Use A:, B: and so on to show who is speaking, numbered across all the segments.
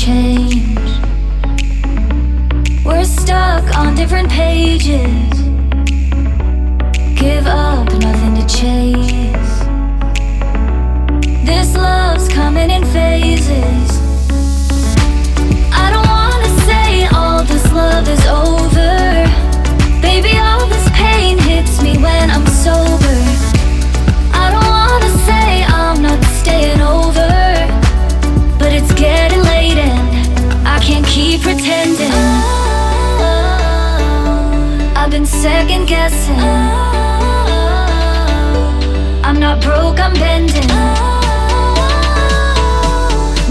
A: change. We're stuck on different pages. Give up, nothing to chase. This love's coming in phases. I don't wanna say all this love is over. Baby, all this pain hits me when I'm sober. I don't wanna say I'm not staying over, but it's getting late and I can't keep pretending. I've been second guessing. I'm not broke, I'm bending.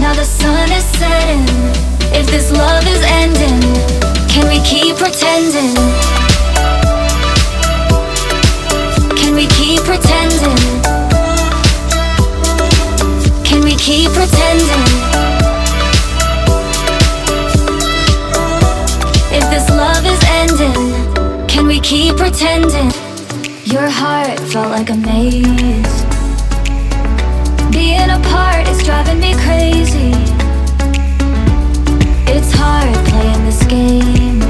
A: Now the sun is setting. If this love is ending, can we keep pretending? Can we keep pretending? Can we keep pretending? If this love is ending, can we keep pretending? Your heart felt like a maze. Being apart is driving me crazy. It's hard playing this game.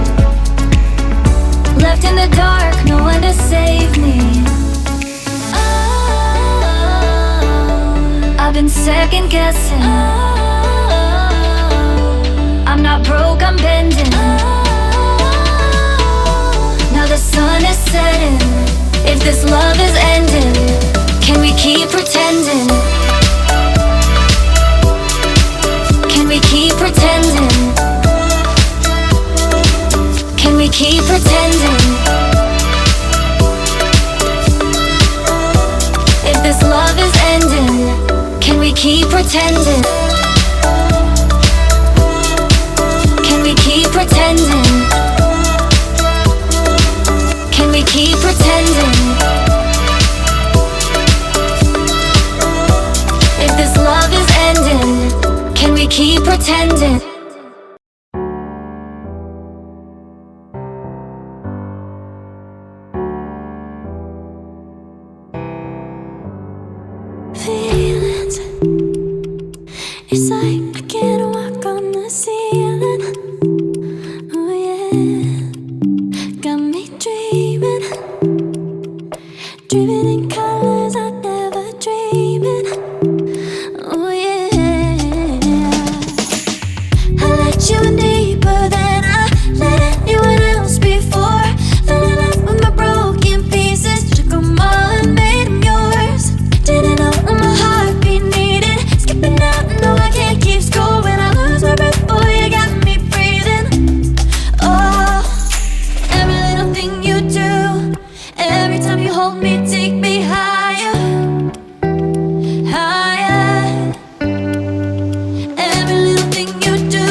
A: Left in the dark, no one to save me. I've been second guessing. I'm not broke, I'm bending. Now the sun is setting. If this love is ending, can we keep pretending? Can we keep pretending? Can we keep pretending? If this love is ending, can we keep pretending? Can we keep pretending? Can we keep pretending? If this love is ending, can we keep pretending?
B: Feelings, it's like I can't walk on the ceiling. Oh yeah, got me dreaming, dreaming in colors I never dreamed in. Oh yeah, I let you in deeper than I let anyone else before. Fell in love with my broken pieces, took them all and made them yours. Didn't know what my heartbeat needed, skipping out, no I can't keep score. When I lose my breath, boy, you got me breathing. Oh, every little thing you do, every time you hold me, take me higher, higher. Every little thing you do,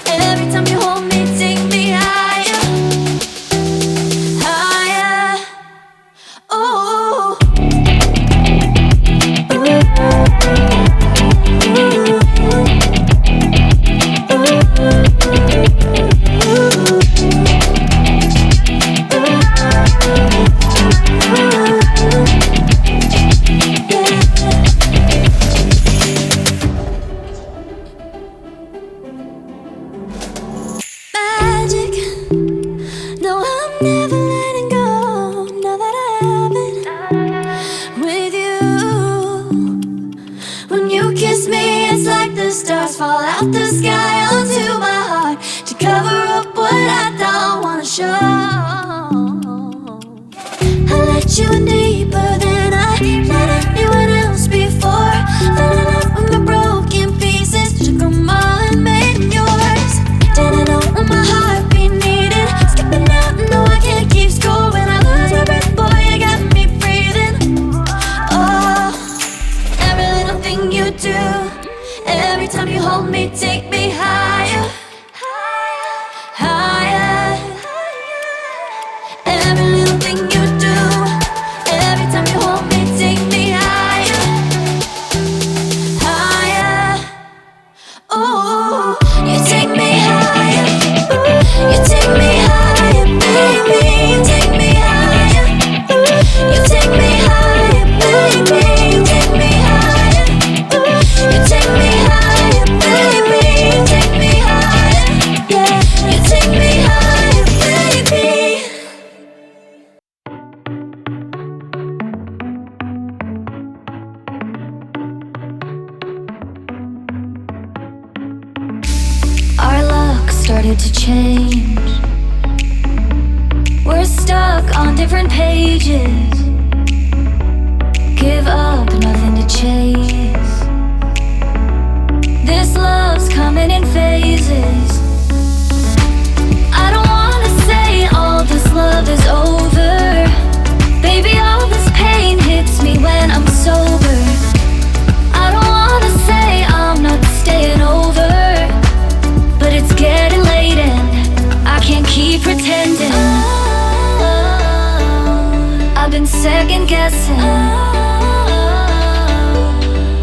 B: every time you hold me, take me higher, higher. Oh, magic. No, I'm never letting go. Now that I have it with you. When you kiss me, it's like the stars fall out the sky onto my heart to cover up what I don't wanna show. I let you in deeper than I let anyone else before. Fell in love with my broken pieces, took them all and made them yours. Didn't know what my heartbeat needed, skipping out, no I can't keep score. When I lose my breath, boy, you got me breathing. Oh, every little thing you do, every time you hold me, take me higher, higher. Every little thing you do, every time you hold
A: started to change. We're stuck on different pages. Give up, nothing to chase. This love's coming in phases. I don't wanna say all this love is over. Baby, all this pain hits me when I'm sober. I don't wanna say I'm not staying over, but it's getting late and I can't keep pretending. I've been second guessing.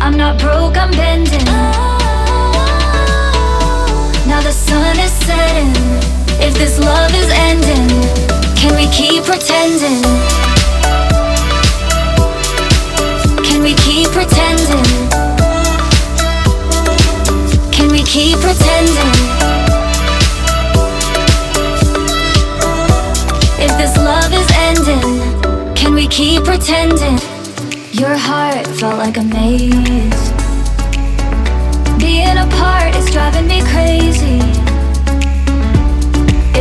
A: I'm not broke, I'm bending. Now the sun is setting. If this love is ending, can we keep pretending? Can we keep pretending? Can we keep pretending? If this love is ending, can we keep pretending? Your heart felt like a maze. Being apart is driving me crazy.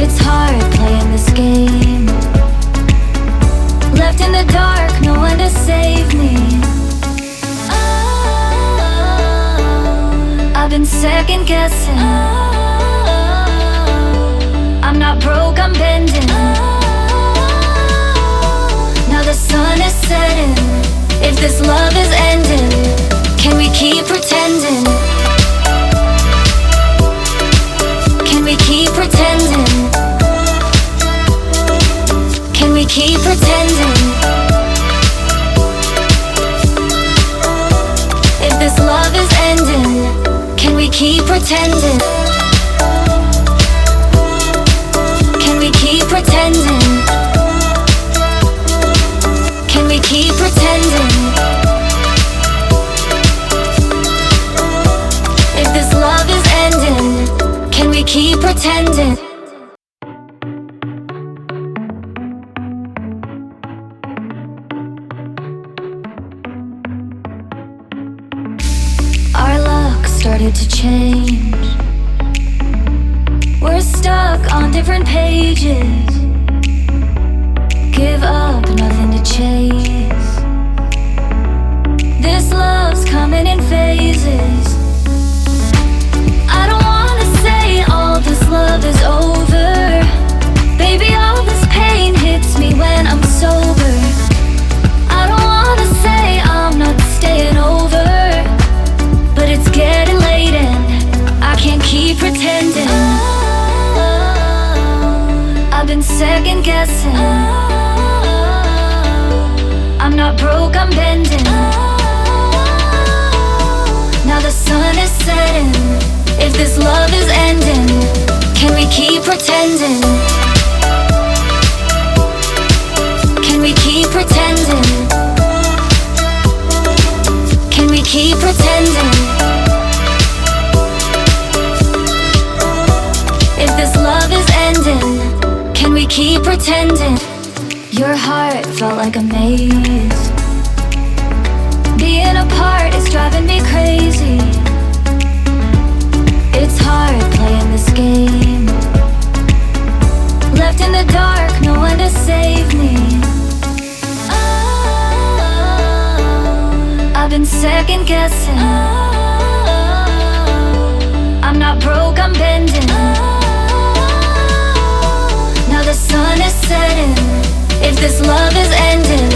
A: It's hard playing this game. Left in the dark, no one to save me. I've been second guessing. I'm not broke, I'm bending. Now the sun is setting. If this love is ending, can we keep pretending? Can we keep pretending? Can we keep pretending? If this love is ending, can we keep pretending? Can we keep pretending? Can we keep pretending? If this love is ending, can we keep pretending? Our luck started to change. We're stuck on different pages. Give up, nothing to chase. This love's coming in phases. I don't wanna say all this love is over. Baby, all this pain hits me when I'm sober. I don't wanna say I'm not staying over, but it's getting late and I can't keep pretending. I've been second guessing. I'm not broke, I'm bending. Now the sun is setting. If this love is ending, can we keep pretending? Can we keep pretending? Can we keep pretending? If this love is ending, can we keep pretending? Your heart felt like a maze. Being apart is driving me crazy. It's hard playing this game. Left in the dark, no one to save me. I've been second guessing. I'm not broke, I'm bending. Now the sun is setting. If this love is ending,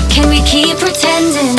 A: can we keep pretending?